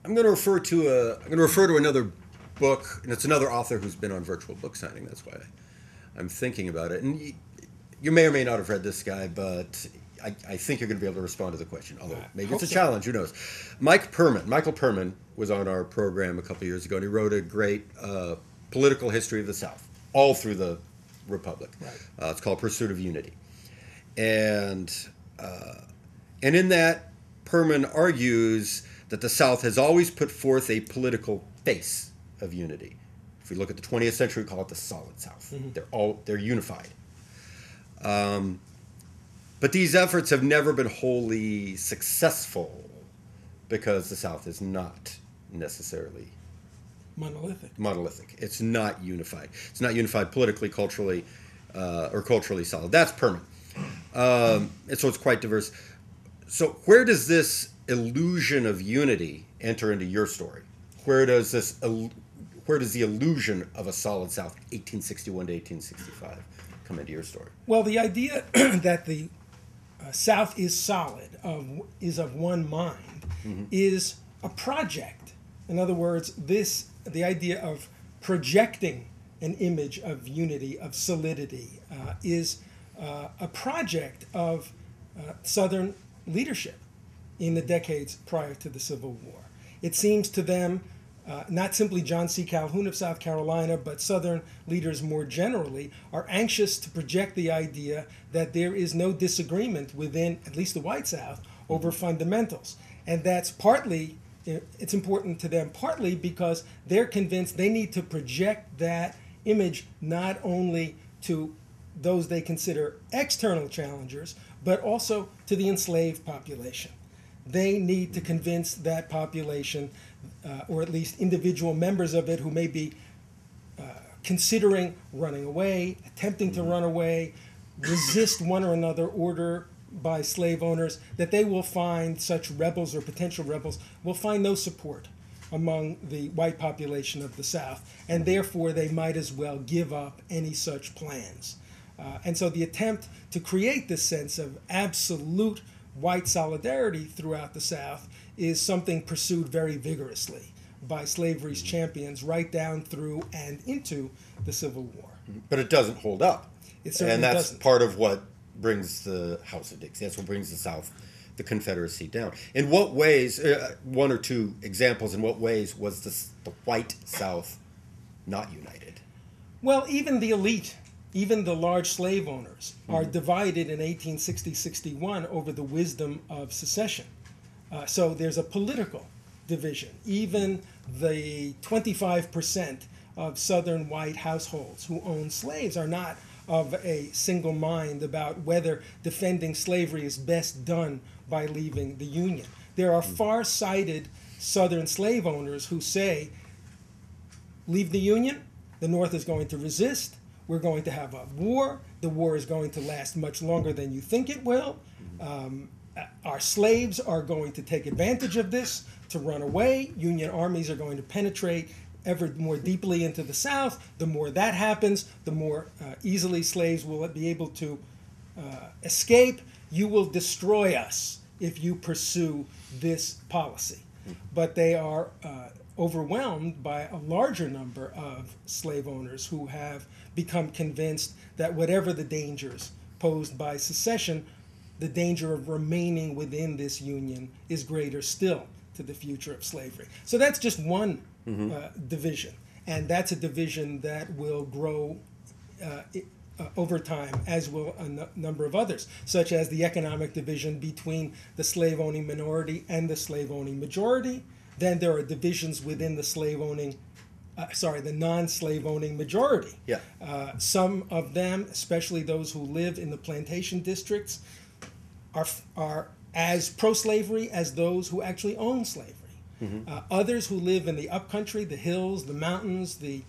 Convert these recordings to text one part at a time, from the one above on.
I'm going to refer to another book, and it's another author who's been on virtual book signing. That's why I'm thinking about it. And you may or may not have read this guy, but I think you're going to be able to respond to the question. Although maybe it's a challenge. Who knows? Michael Perman was on our program a couple years ago, and he wrote a great political history of the South, all through the Republic. Right. It's called Pursuit of Unity, and in that, Perman argues that the South has always put forth a political face of unity. If we look at the 20th century, we call it the Solid South. Mm-hmm. They're unified. But these efforts have never been wholly successful because the South is not necessarily monolithic. It's not unified. It's not unified politically, culturally, or culturally solid. That's Perman. And so it's quite diverse. So where does this illusion of unity enter into your story? Where does the illusion of a solid South, 1861 to 1865, come into your story? Well, the idea that the South is solid, is of one mind, mm-hmm. is a project. In other words, the idea of projecting an image of unity, of solidity, is a project of Southern leadership in the decades prior to the Civil War. It seems to them, not simply John C. Calhoun of South Carolina, but Southern leaders more generally, are anxious to project the idea that there is no disagreement within, at least the white South, over fundamentals. And that's partly, it's important to them, partly because they're convinced they need to project that image not only to those they consider external challengers, but also to the enslaved population. They need to convince that population, or at least individual members of it who may be considering running away, attempting to run away, resist one or another order by slave owners, that they will find such rebels or potential rebels will find no support among the white population of the South, and therefore they might as well give up any such plans. And so the attempt to create this sense of absolute white solidarity throughout the South is something pursued very vigorously by slavery's champions right down through and into the Civil War. But it doesn't hold up. It certainly and that's doesn't. Part of what brings the House of Dixie. That's what brings the South, the Confederacy, down. In what ways, one or two examples, in what ways was the white South not united? Well, even the elite, even the large slave owners, are divided in 1860-61 over the wisdom of secession. So there's a political division. Even the 25% of Southern white households who own slaves are not of a single mind about whether defending slavery is best done by leaving the Union. There are far-sighted Southern slave owners who say, leave the Union, the North is going to resist, we're going to have a war, the war is going to last much longer than you think it will, our slaves are going to take advantage of this to run away, Union armies are going to penetrate ever more deeply into the South. The more that happens, the more easily slaves will be able to escape. You will destroy us if you pursue this policy. But they are overwhelmed by a larger number of slave owners who have become convinced that whatever the dangers posed by secession, the danger of remaining within this union is greater still to the future of slavery. So that's just one division, and that's a division that will grow over time, as will a number of others, such as the economic division between the slave-owning minority and the slave-owning majority. Then there are divisions within the the non-slave-owning majority. Yeah. Some of them, especially those who live in the plantation districts, are as pro-slavery as those who actually own slavery. Others who live in the upcountry, the hills, the mountains, the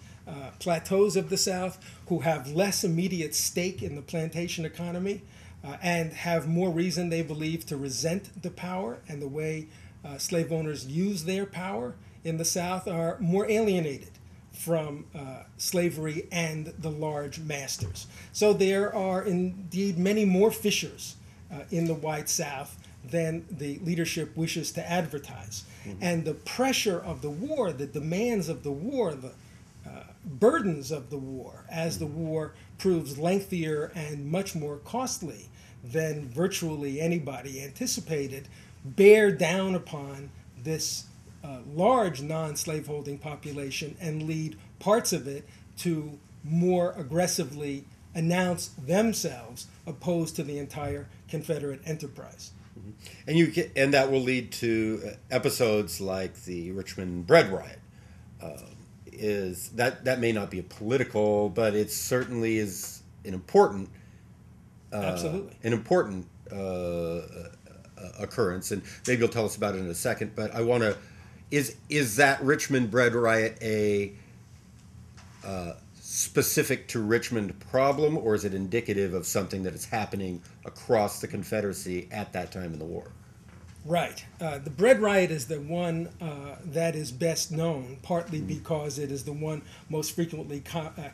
plateaus of the South, who have less immediate stake in the plantation economy and have more reason, they believe, to resent the power and the way slave owners use their power in the South, are more alienated from slavery and the large masters. So there are indeed many more fissures in the white South than the leadership wishes to advertise. And the pressure of the war, the demands of the war, the burdens of the war, as the war proves lengthier and much more costly than virtually anybody anticipated, bear down upon this large non-slaveholding population and lead parts of it to more aggressively announce themselves opposed to the entire Confederate enterprise. And that will lead to episodes like the Richmond Bread Riot. Is that may not be a political, but it certainly is an important, Absolutely, an important occurrence, and maybe you'll tell us about it in a second. But I want to, is that Richmond Bread Riot a specific to Richmond problem, or is it indicative of something that is happening across the Confederacy at that time in the war? Right. The Bread Riot is the one that is best known, partly because it is the one most frequently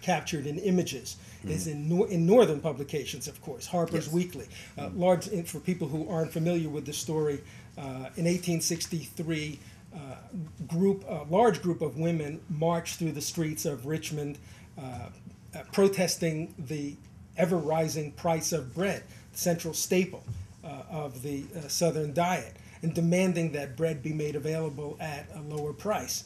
captured in images. It's in northern publications, of course, Harper's Weekly. Large, for people who aren't familiar with the story, in 1863, a large group of women marched through the streets of Richmond, protesting the ever-rising price of bread, the central staple of the Southern diet, and demanding that bread be made available at a lower price.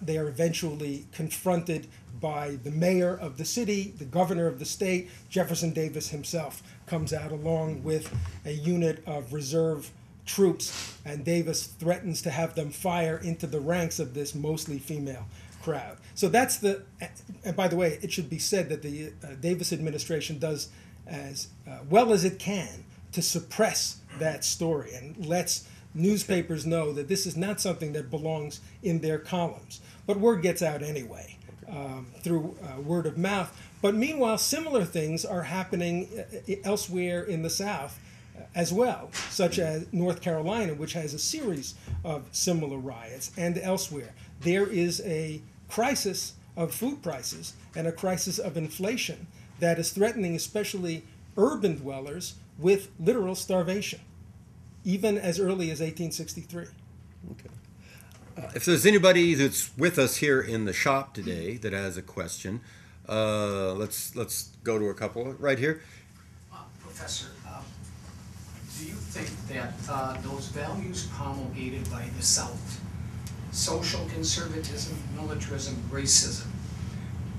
They are eventually confronted by the mayor of the city, the governor of the state. Jefferson Davis himself comes out along with a unit of reserve troops, and Davis threatens to have them fire into the ranks of this mostly female crowd. So that's the, and by the way, it should be said that the Davis administration does as well as it can to suppress that story and lets newspapers know that this is not something that belongs in their columns. But word gets out anyway through word of mouth. But meanwhile, similar things are happening elsewhere in the South as well, such as North Carolina, which has a series of similar riots, and elsewhere. There is a crisis of food prices and a crisis of inflation that is threatening especially urban dwellers with literal starvation, even as early as 1863. Okay. If there's anybody that's with us here in the shop today that has a question, let's go to a couple right here. Professor, do you think that those values promulgated by the South, social conservatism, militarism, racism,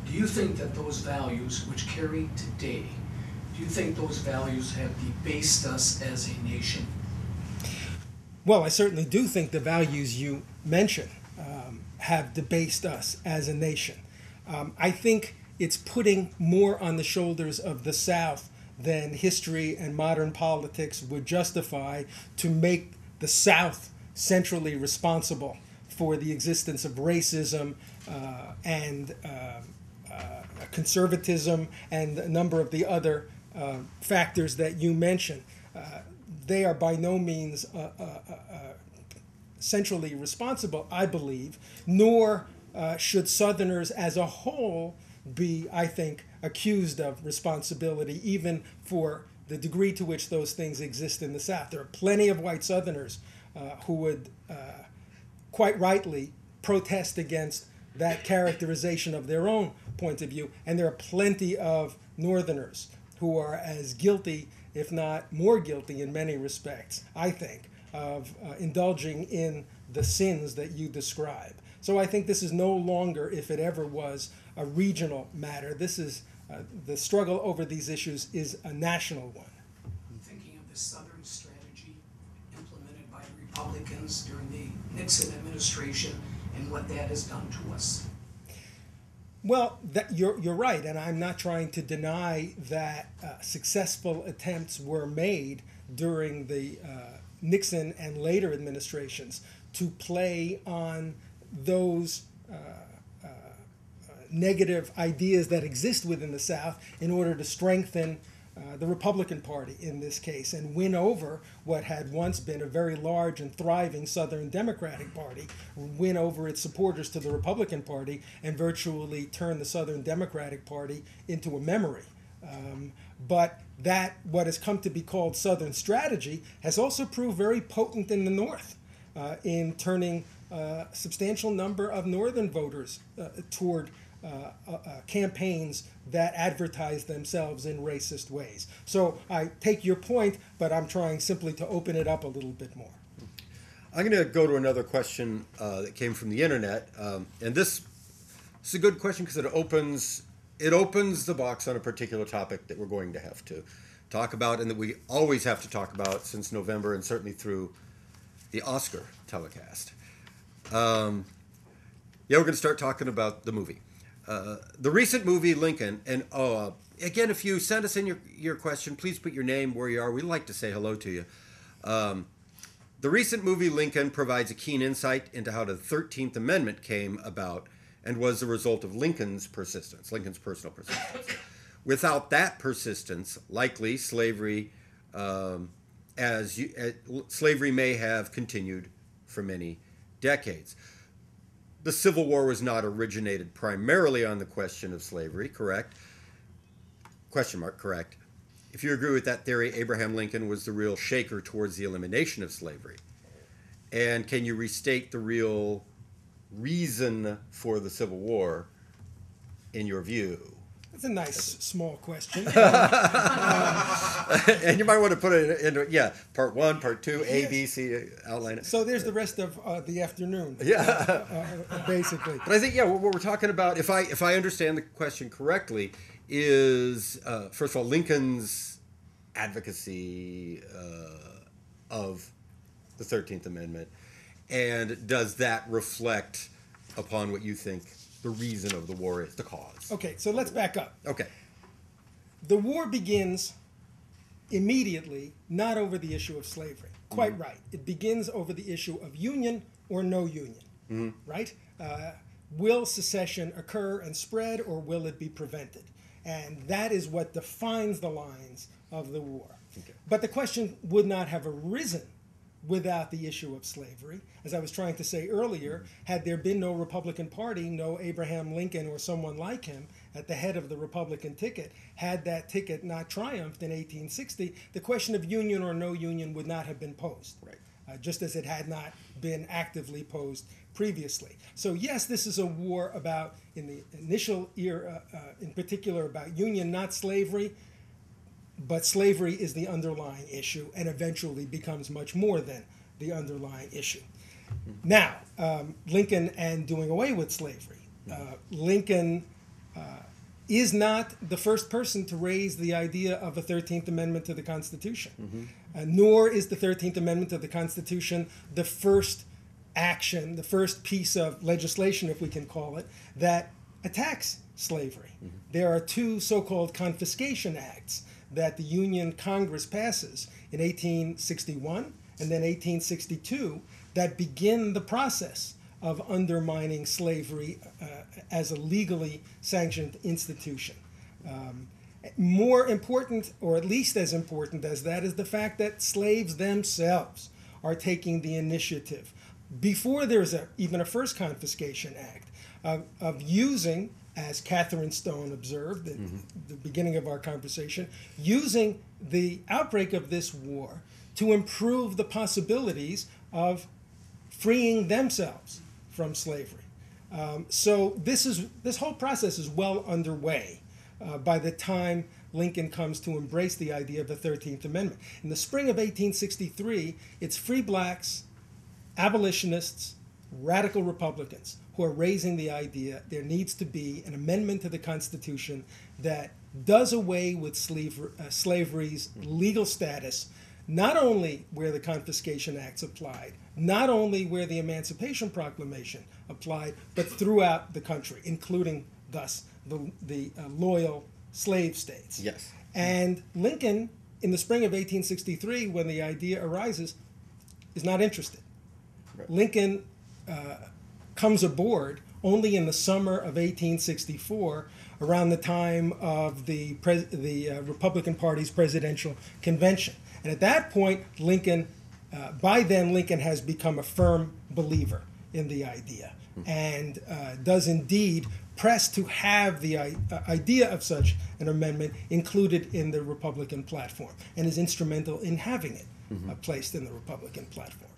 do you think that those values, which carry today, do you think those values have debased us as a nation? Well, I certainly do think the values you mention have debased us as a nation. I think it's putting more on the shoulders of the South than history and modern politics would justify to make the South centrally responsible for the existence of racism and conservatism and a number of the other factors that you mentioned. They are by no means centrally responsible, I believe, nor should Southerners as a whole be, I think, accused of responsibility, even for the degree to which those things exist in the South. There are plenty of white Southerners who would quite rightly protest against that characterization of their own point of view, and there are plenty of Northerners who are as guilty, if not more guilty in many respects, I think, of indulging in the sins that you describe. So I think this is no longer, if it ever was, a regional matter. This is the struggle over these issues is a national one. I'm thinking of the Southern strategy implemented by the Republicans during the Nixon administration and what that has done to us. Well, you're right, and I'm not trying to deny that successful attempts were made during the Nixon and later administrations to play on those negative ideas that exist within the South in order to strengthen the Republican Party in this case and win over what had once been a very large and thriving Southern Democratic Party, win over its supporters to the Republican Party, and virtually turn the Southern Democratic Party into a memory But that, what has come to be called Southern strategy, has also proved very potent in the North in turning a substantial number of Northern voters toward campaigns that advertise themselves in racist ways. So I take your point, but I'm trying simply to open it up a little bit more. I'm going to go to another question that came from the internet, and this is a good question because it opens the box on a particular topic that we're going to have to talk about, and that we always have to talk about since November, and certainly through the Oscar telecast. We're going to start talking about the movie. The recent movie Lincoln, and again, if you send us in your question, please put your name, where you are. We'd like to say hello to you. The recent movie Lincoln provides a keen insight into how the 13th Amendment came about and was the result of Lincoln's persistence, Lincoln's personal persistence. Without that persistence, likely slavery, slavery may have continued for many decades. The Civil War was not originated primarily on the question of slavery, correct? Question mark, correct. If you agree with that theory, Abraham Lincoln was the real shaker towards the elimination of slavery. And can you restate the real reason for the Civil War in your view? That's a nice small question. And you might want to put it into, part 1, part 2, A, B, C, outline it. So there's the rest of the afternoon. Basically. But I think, what we're talking about, if I understand the question correctly, is, first of all, Lincoln's advocacy of the 13th Amendment, and does that reflect upon what you think the reason of the war is, the cause? Okay, so let's back up. Okay. The war begins immediately, not over the issue of slavery. Quite right. It begins over the issue of union or no union, right? Will secession occur and spread, or will it be prevented? And that is what defines the lines of the war. Okay. But the question would not have arisen without the issue of slavery. As I was trying to say earlier, had there been no Republican Party, no Abraham Lincoln or someone like him at the head of the Republican ticket, had that ticket not triumphed in 1860, the question of union or no union would not have been posed, just as it had not been actively posed previously. So yes, this is a war about, in the initial era, in particular about union, not slavery, but slavery is the underlying issue and eventually becomes much more than the underlying issue. Now, Lincoln and doing away with slavery. Lincoln is not the first person to raise the idea of a 13th Amendment to the Constitution, nor is the 13th Amendment to the Constitution the first action, the first piece of legislation, if we can call it, that attacks slavery. There are two so-called confiscation acts that the Union Congress passes in 1861 and then 1862 that begin the process of undermining slavery as a legally sanctioned institution. More important, or at least as important as that, is the fact that slaves themselves are taking the initiative, before there's even a first confiscation act, of using, as Catherine Stone observed at the beginning of our conversation, using the outbreak of this war to improve the possibilities of freeing themselves from slavery. So this whole process is well underway by the time Lincoln comes to embrace the idea of the 13th Amendment. In the spring of 1863, it's free blacks, abolitionists, radical Republicans who are raising the idea there needs to be an amendment to the Constitution that does away with slavery's legal status, not only where the Confiscation Acts applied, not only where the Emancipation Proclamation applied, but throughout the country, including, thus, the loyal slave states. Yes. And Lincoln, in the spring of 1863, when the idea arises, is not interested. Right. Lincoln comes aboard only in the summer of 1864, around the time of the Republican Party's presidential convention. And at that point, Lincoln, by then, Lincoln has become a firm believer in the idea and does indeed pressed to have the idea of such an amendment included in the Republican platform, and is instrumental in having it placed in the Republican platform.